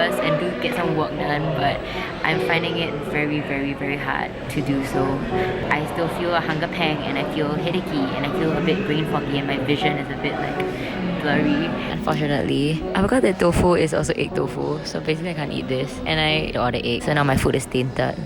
breakfast and do get some work done, but I'm finding it very, very, very hard to do so. I still feel a hunger pang and I feel headachy and I feel a bit brain foggy and my vision is a bit like blurry. Unfortunately, I forgot that tofu is also egg tofu, so basically I can't eat this and I ordered egg, so now my food is tainted.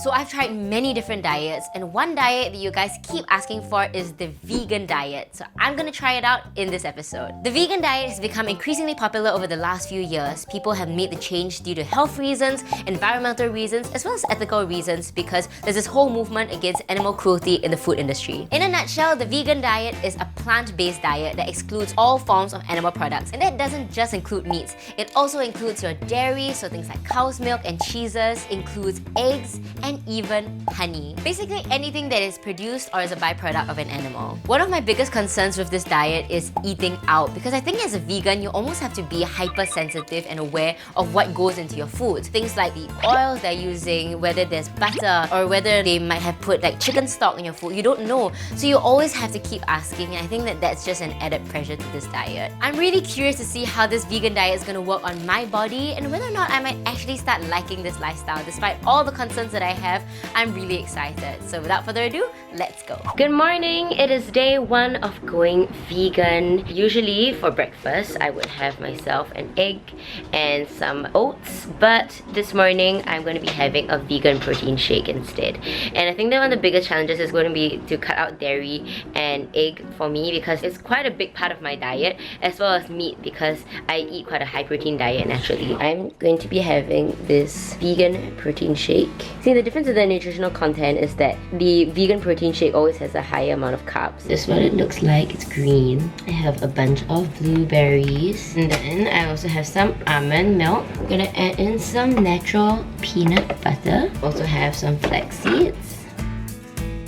So I've tried many different diets, and one diet that you guys keep asking for is the vegan diet. So I'm gonna try it out in this episode. The vegan diet has become increasingly popular over the last few years. People have made the change due to health reasons, environmental reasons, as well as ethical reasons, because there's this whole movement against animal cruelty in the food industry. In a nutshell, the vegan diet is a plant-based diet that excludes all forms of animal products. And that doesn't just include meats. It also includes your dairy, so things like cow's milk and cheeses, includes eggs, and even honey. Basically anything that is produced or is a byproduct of an animal. One of my biggest concerns with this diet is eating out, because I think as a vegan, you almost have to be hypersensitive and aware of what goes into your food. Things like the oils they're using, whether there's butter, or whether they might have put like chicken stock in your food. You don't know. So you always have to keep asking, and I think that that's just an added pressure to this diet. I'm really curious to see how this vegan diet is going to work on my body and whether or not I might actually start liking this lifestyle. Despite all the concerns that I have, I'm really excited. So without further ado, let's go. Good morning. It is day 1 of going vegan. Usually for breakfast, I would have myself an egg and some oats, but this morning I'm going to be having a vegan protein shake instead. And I think that one of the biggest challenges is going to be to cut out dairy and egg for me, because it's quite a big part of my diet, as well as meat, because I eat quite a high protein diet naturally. I'm going to be having this vegan protein shake. See, the difference in the nutritional content is that the vegan protein shake always has a higher amount of carbs. This is what it looks like. It's green. I have a bunch of blueberries, and then I also have some almond milk. I'm gonna add in some natural peanut butter. Also have some flax seeds.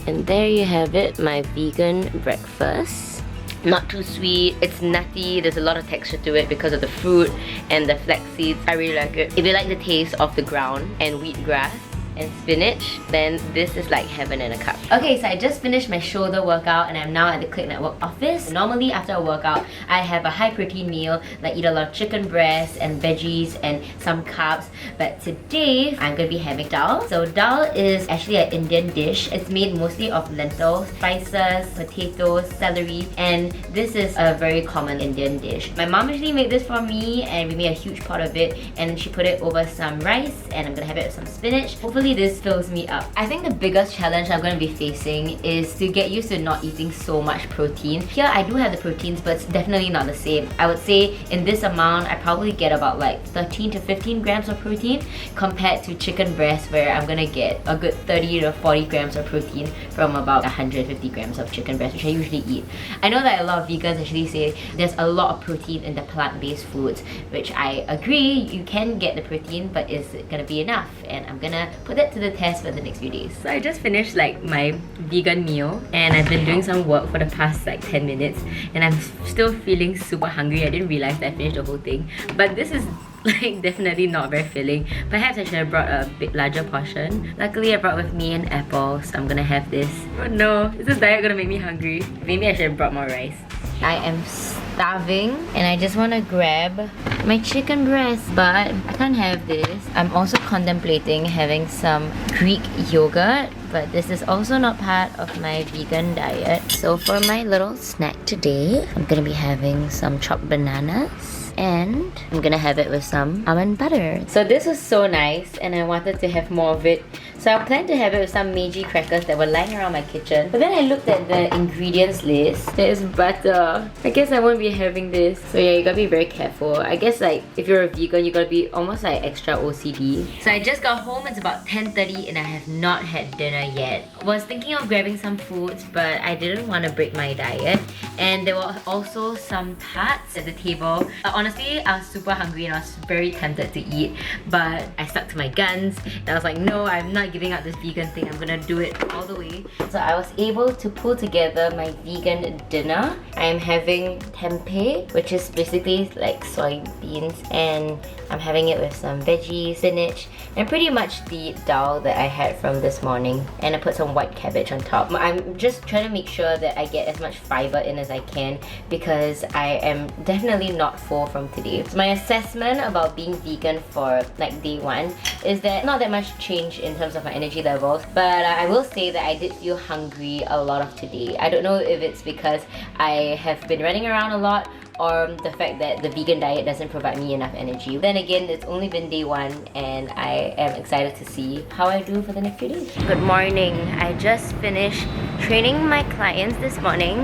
And there you have it, my vegan breakfast. Not too sweet, it's nutty, there's a lot of texture to it because of the fruit and the flax seeds. I really like it. If you like the taste of the ground and wheatgrass and spinach, then this is like heaven in a cup. Okay, so I just finished my shoulder workout and I'm now at the Clicknetwork office. Normally after a workout, I have a high protein meal, like eat a lot of chicken breast and veggies and some carbs. But today, I'm gonna be having dal. So dal is actually an Indian dish. It's made mostly of lentils, spices, potatoes, celery, and this is a very common Indian dish. My mom actually made this for me and we made a huge pot of it, and she put it over some rice, and I'm gonna have it with some spinach. Hopefully this fills me up. I think the biggest challenge I'm going to be facing is to get used to not eating so much protein. Here I do have the proteins, but it's definitely not the same. I would say in this amount I probably get about like 13 to 15 grams of protein, compared to chicken breast where I'm going to get a good 30 to 40 grams of protein from about 150 grams of chicken breast, which I usually eat. I know that a lot of vegans actually say there's a lot of protein in the plant-based foods, which I agree, you can get the protein, but is it going to be enough? And I'm gonna put that to the test for the next few days. So I just finished like my vegan meal and I've been doing some work for the past like 10 minutes and I'm still feeling super hungry. I didn't realize that I finished the whole thing, but this is like definitely not very filling. Perhaps I should have brought a bit larger portion. Luckily I brought with me an apple, so I'm gonna have this. Oh no, is this diet gonna make me hungry? Maybe I should have brought more rice. I am starving and I just want to grab my chicken breast, but I can't have this. I'm also contemplating having some Greek yogurt, but this is also not part of my vegan diet. So for my little snack today, I'm gonna be having some chopped bananas and I'm gonna have it with some almond butter. So this was so nice and I wanted to have more of it. So I planned to have it with some Meiji crackers that were lying around my kitchen. But then I looked at the ingredients list. There's butter. I guess I won't be having this. So yeah, you gotta be very careful. I guess like if you're a vegan, you gotta be almost like extra OCD. So I just got home, it's about 10:30 and I have not had dinner yet. Was thinking of grabbing some foods, but I didn't want to break my diet. And there were also some tarts at the table. Honestly, I was super hungry and I was very tempted to eat, but I stuck to my guns. And I was like, no, I'm not giving up this vegan thing. I'm gonna do it all the way. So I was able to pull together my vegan dinner. I am having tempeh, which is basically like soybeans, and I'm having it with some veggies, spinach, and pretty much the dal that I had from this morning. and I put some white cabbage on top. I'm just trying to make sure that I get as much fiber in as I can because I am definitely not full from today. So my assessment about being vegan for like day 1 is that not that much change in terms of my energy levels, but I will say that I did feel hungry a lot of today. I don't know if it's because I have been running around a lot or the fact that the vegan diet doesn't provide me enough energy. Then again, it's only been day 1 and I am excited to see how I do for the next few days. Good morning. I just finished training my clients this morning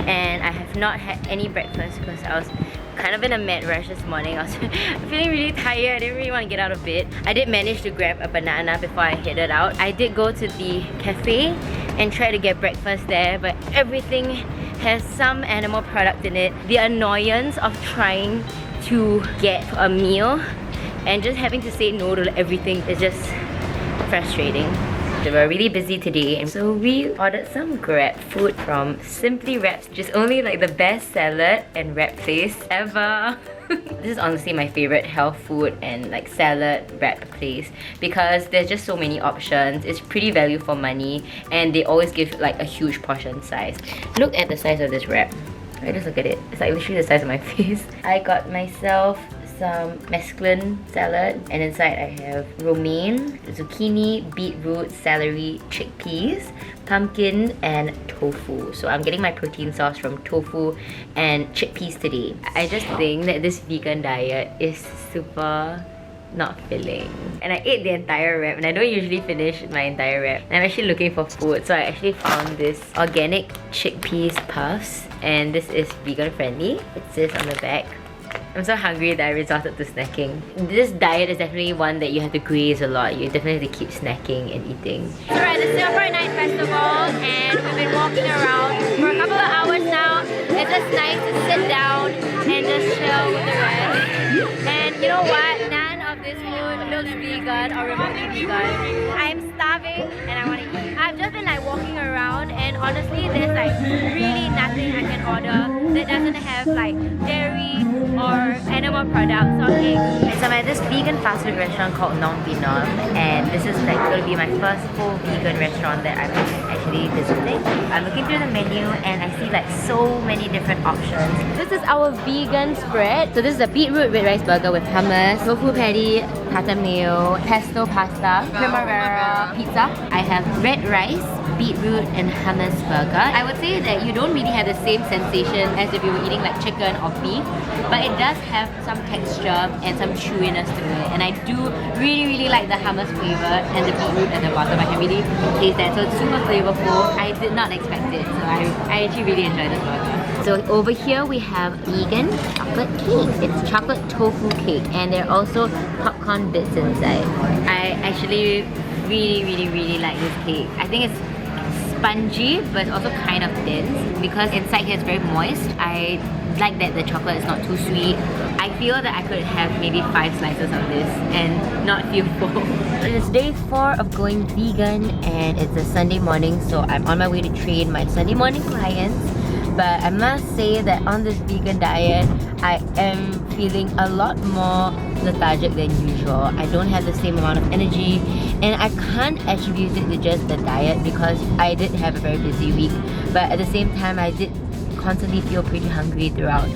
and I have not had any breakfast because I was kind of in a mad rush this morning. I was feeling really tired. I didn't really want to get out of bed. I did manage to grab a banana before I headed out. I did go to the cafe and try to get breakfast there, but everything has some animal product in it. The annoyance of trying to get a meal and just having to say no to everything is just frustrating. We were really busy today, so we ordered some Grab food from Simply Wraps, which is only like the best salad and wrap place ever. This is honestly my favorite health food and like salad wrap place because there's just so many options. It's pretty value for money and they always give like a huge portion size. Look at the size of this wrap. Right, just look at it. It's like literally the size of my face. I got myself some mesclun salad and inside I have romaine, zucchini, beetroot, celery, chickpeas, pumpkin and tofu. So I'm getting my protein source from tofu and chickpeas today. I just think that this vegan diet is super not filling. And I ate the entire wrap and I don't usually finish my entire wrap. I'm actually looking for food, so I actually found this organic chickpeas puffs and this is vegan friendly. It says on the back. I'm so hungry that I resorted to snacking. This diet is definitely one that you have to graze a lot. You definitely have to keep snacking and eating. So we're at the Singapore Night Festival and we've been walking around for a couple of hours now. It's just nice to sit down and just chill with the rest. And you know what? None of this food looks vegan or remotely vegan. I'm starving and I want to eat. I've just been like walking around and honestly there's like really nothing I can order that doesn't have like dairy or animal products or eggs. So I'm at this vegan fast food restaurant called Nong Binom and this is like going to be my first full vegan restaurant that I'm actually visiting. I'm looking through the menu and I see like so many different options. This is our vegan spread. So this is a beetroot red rice burger with hummus, tofu patty, pata mayo, pesto pasta, primavera pizza. I have red rice, beetroot and hummus burger. I would say that you don't really have the same sensation as if you were eating like chicken or beef, but it does have some texture and some chewiness to it. And I do really like the hummus flavor and the beetroot at the bottom. I can really taste that. So it's super flavorful. I did not expect it. So I actually really enjoyed this burger. So over here we have vegan chocolate cake. It's chocolate tofu cake and there are also popcorn bits inside. I actually really like this cake. I think it's spongy but it's also kind of dense because inside here it's very moist. I like that the chocolate is not too sweet. I feel that I could have maybe 5 slices of this and not feel full. It's day 4 of going vegan and it's a Sunday morning, so I'm on my way to train my Sunday morning clients. But I must say that on this vegan diet, I am feeling a lot more lethargic than usual. I don't have the same amount of energy and I can't attribute it to just the diet because I did have a very busy week. But at the same time, I did constantly feel pretty hungry throughout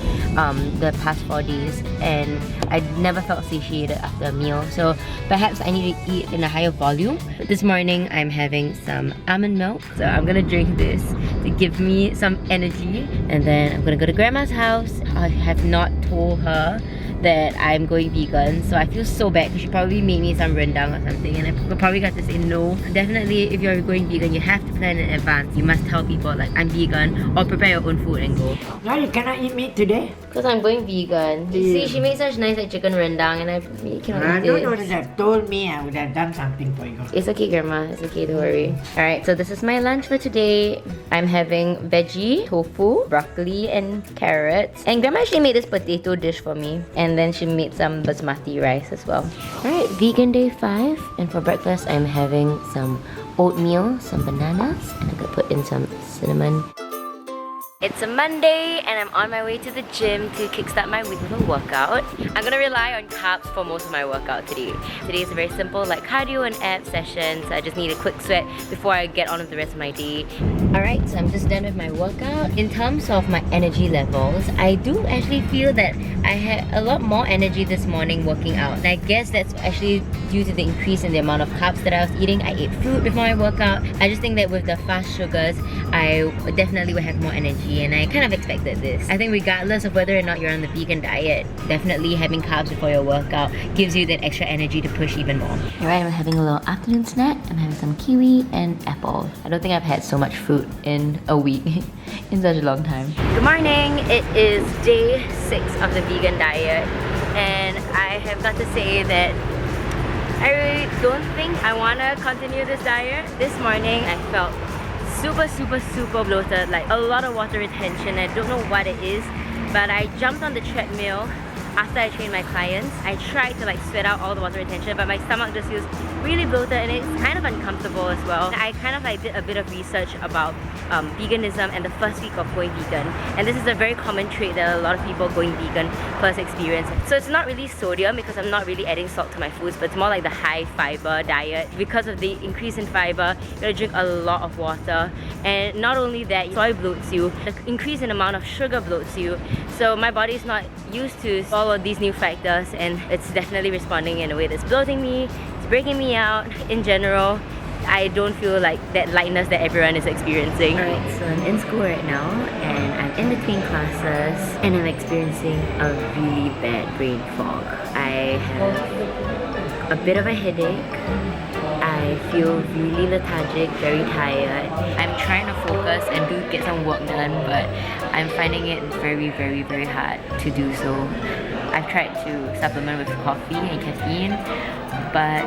the past 4 days and I never felt satiated after a meal, so perhaps I need to eat in a higher volume. This morning I'm having some almond milk, so I'm gonna drink this to give me some energy and then I'm gonna go to grandma's house. I have not told her that I'm going vegan, so I feel so bad because she probably made me some rendang or something and I probably got to say no. Definitely if you're going vegan, you have to plan in advance. You must tell people like I'm vegan or prepare your own food and go. No, you cannot eat meat today. Because I'm going vegan. You see, she made such nice like chicken rendang and I really cannot eat No, it. you would have told me, I would have done something for you. It's okay, Grandma. It's okay, don't worry. Alright, so this is my lunch for today. I'm having veggie, tofu, broccoli, and carrots. And Grandma actually made this potato dish for me. And then she made some basmati rice as well. Alright, vegan day 5. And for breakfast, I'm having some oatmeal, some bananas, and I'm gonna put in some cinnamon. It's a Monday and I'm on my way to the gym to kickstart my week with a workout. I'm gonna rely on carbs for most of my workout today. Today is a very simple like cardio and ab session, so I just need a quick sweat before I get on with the rest of my day. Alright, so I'm just done with my workout. In terms of my energy levels, I do actually feel that I had a lot more energy this morning working out. And I guess that's actually due to the increase in the amount of carbs that I was eating. I ate fruit before my workout. I just think that with the fast sugars, I definitely would have more energy, and I kind of expected this. I think regardless of whether or not you're on the vegan diet, definitely having carbs before your workout gives you that extra energy to push even more. Alright, I'm having a little afternoon snack. I'm having some kiwi and apple. I don't think I've had so much fruit in a week in such a long time. Good morning! It is day 6 of the vegan diet, and I have got to say that I really don't think I want to continue this diet. This morning I felt super bloated, like a lot of water retention. I don't know what it is, but I jumped on the treadmill after I trained my clients. I tried to like sweat out all the water retention, but my stomach just feels really bloated and it's kind of uncomfortable as well. I kind of like did a bit of research about veganism and the first week of going vegan, and this is a very common trait that a lot of people going vegan first experience. So it's not really sodium because I'm not really adding salt to my foods, but it's more like the high fiber diet. Because of the increase in fiber, you gotta drink a lot of water, and not only that, soy bloats you, the increase in amount of sugar bloats you. So my body is not used to all of these new factors, and it's definitely responding in a way that's bloating me, it's breaking me out. In general, I don't feel like that lightness that everyone is experiencing. Alright, so I'm in school right now and I'm in between classes and I'm experiencing a really bad brain fog. I have a bit of a headache. I feel really lethargic, very tired. I'm trying to focus and get some work done, but I'm finding it very hard to do so. I've tried to supplement with coffee and caffeine, but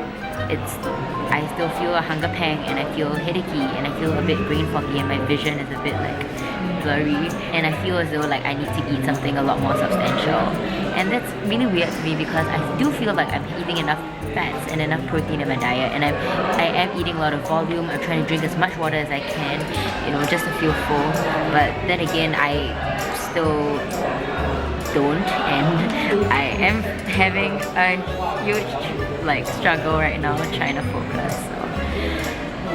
I still feel a hunger pang and I feel headachy and I feel a bit brain foggy and my vision is a bit like blurry, and I feel as though like I need to eat something a lot more substantial. And that's really weird to me because I do feel like I'm eating enough fats and enough protein in my diet, and I am eating a lot of volume. I'm trying to drink as much water as I can, you know, just to feel full. But then again, I still don't, and I am having a huge like struggle right now trying to focus. So.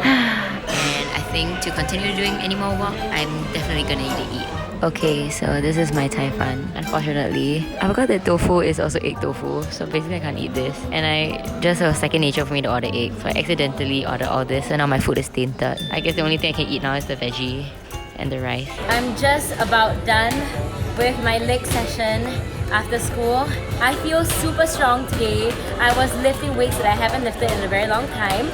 And I think to continue doing any more work, I'm definitely gonna need to eat. Okay, so this is my Thai fun. Unfortunately, I forgot that tofu is also egg tofu, so basically I can't eat this. And I just was second nature for me to order egg, so I accidentally ordered all this, and now my food is tainted. I guess the only thing I can eat now is the veggie and the rice. I'm just about done with my leg session after school. I feel super strong today. I was lifting weights that I haven't lifted in a very long time,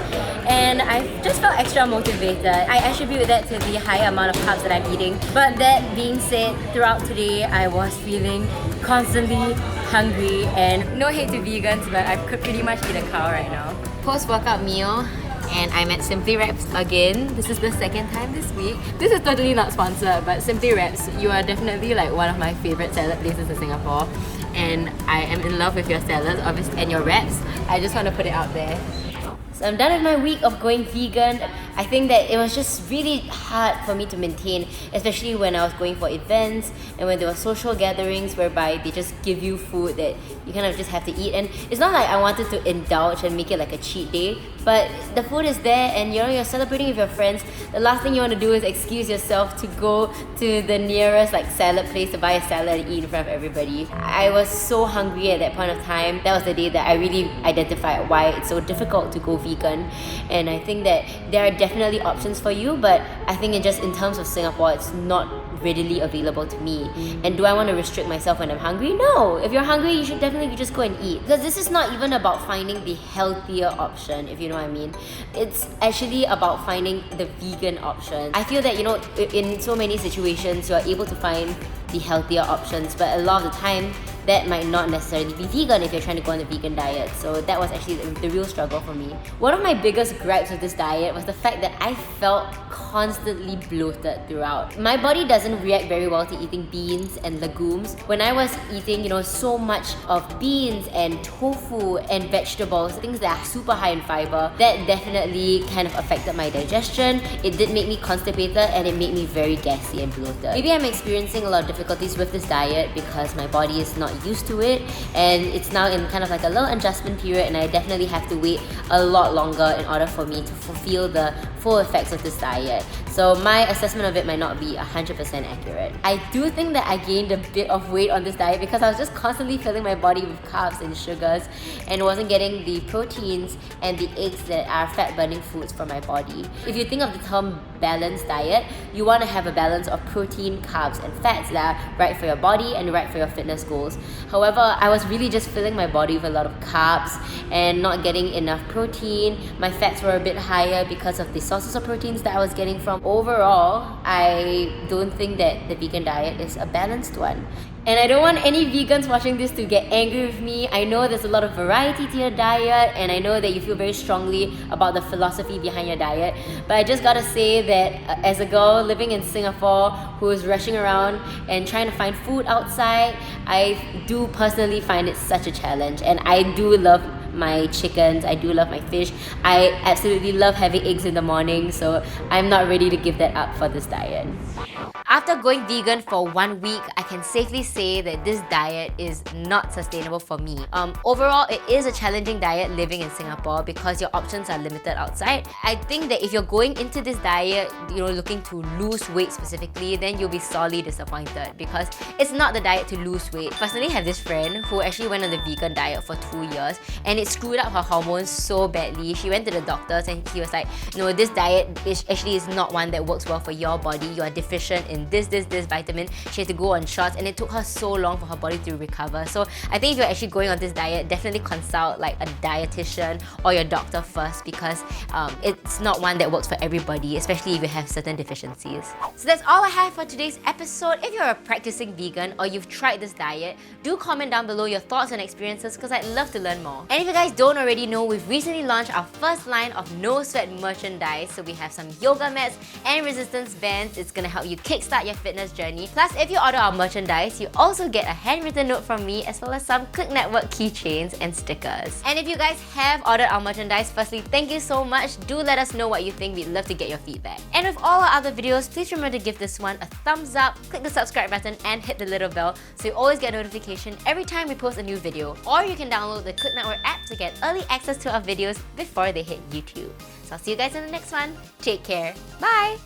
and I just felt extra motivated. I attribute that to the high amount of carbs that I'm eating. But that being said, throughout today I was feeling constantly hungry, and no hate to vegans, but I could pretty much eat a cow right now. Post-workout meal, and I'm at Simply Wraps again. This is the second time this week. This is totally not sponsored, but Simply Wraps, you are definitely like one of my favorite salad places in Singapore, and I am in love with your salads, obviously, and your wraps. I just want to put it out there. So I'm done with my week of going vegan. I think that it was just really hard for me to maintain, especially when I was going for events and when there were social gatherings whereby they just give you food that you kind of just have to eat. And it's not like I wanted to indulge and make it like a cheat day, but the food is there and you know you're celebrating with your friends. The last thing you want to do is excuse yourself to go to the nearest like salad place to buy a salad and eat in front of everybody. I was so hungry at that point of time. That was the day that I really identified why it's so difficult to go vegan. And I think that there are definitely options for you, but I think in terms of Singapore, it's not readily available to me. And do I want to restrict myself when I'm hungry? No. If you're hungry, you should definitely just go and eat, because this is not even about finding the healthier option, if you know what I mean. It's actually about finding the vegan option. I feel that, you know, in so many situations you're able to find the healthier options, but a lot of the time that might not necessarily be vegan if you're trying to go on the vegan diet. So that was actually the real struggle for me. One of my biggest gripes with this diet was the fact that I felt constantly bloated throughout. My body doesn't react very well to eating beans and legumes. When I was eating, so much of beans and tofu and vegetables, things that are super high in fiber, that definitely kind of affected my digestion. It did make me constipated and it made me very gassy and bloated. Maybe I'm experiencing a lot of difficulties with this diet because my body is not used to it and it's now in kind of like a little adjustment period, and I definitely have to wait a lot longer in order for me to fulfill the full effects of this diet. So my assessment of it might not be 100% accurate. I do think that I gained a bit of weight on this diet because I was just constantly filling my body with carbs and sugars and wasn't getting the proteins and the eggs that are fat-burning foods for my body. If you think of the term balanced diet, you want to have a balance of protein, carbs and fats that are right for your body and right for your fitness goals. However, I was really just filling my body with a lot of carbs and not getting enough protein. My fats were a bit higher because of the sources of proteins that I was getting from. Overall, I don't think that the vegan diet is a balanced one. And I don't want any vegans watching this to get angry with me. I know there's a lot of variety to your diet, and I know that you feel very strongly about the philosophy behind your diet. But I just gotta say that as a girl living in Singapore who is rushing around and trying to find food outside, I do personally find it such a challenge. And I do love my chickens, I do love my fish. I absolutely love having eggs in the morning, so I'm not ready to give that up for this diet. After going vegan for 1 week, I can safely say that this diet is not sustainable for me. Overall, it is a challenging diet living in Singapore because your options are limited outside. I think that if you're going into this diet, looking to lose weight specifically, then you'll be sorely disappointed because it's not the diet to lose weight. Personally, I have this friend who actually went on the vegan diet for 2 years and it screwed up her hormones so badly. She went to the doctors and he was like, this diet is not one that works well for your body. You are deficient in this vitamin. She had to go on shots and it took her so long for her body to recover. So I think if you're actually going on this diet, definitely consult like a dietitian or your doctor first because it's not one that works for everybody, especially if you have certain deficiencies. So that's all I have for today's episode. If you're a practicing vegan or you've tried this diet, do comment down below your thoughts and experiences because I'd love to learn more. And if you guys don't already know, we've recently launched our first line of no sweat merchandise. So we have some yoga mats and resistance bands. It's gonna help you kickstart your fitness journey. Plus, if you order our merchandise, you also get a handwritten note from me as well as some Clicknetwork keychains and stickers. And if you guys have ordered our merchandise, firstly, thank you so much. Do let us know what you think. We'd love to get your feedback. And with all our other videos, please remember to give this one a thumbs up, click the subscribe button and hit the little bell so you always get a notification every time we post a new video. Or you can download the Clicknetwork app to get early access to our videos before they hit YouTube. So I'll see you guys in the next one. Take care. Bye!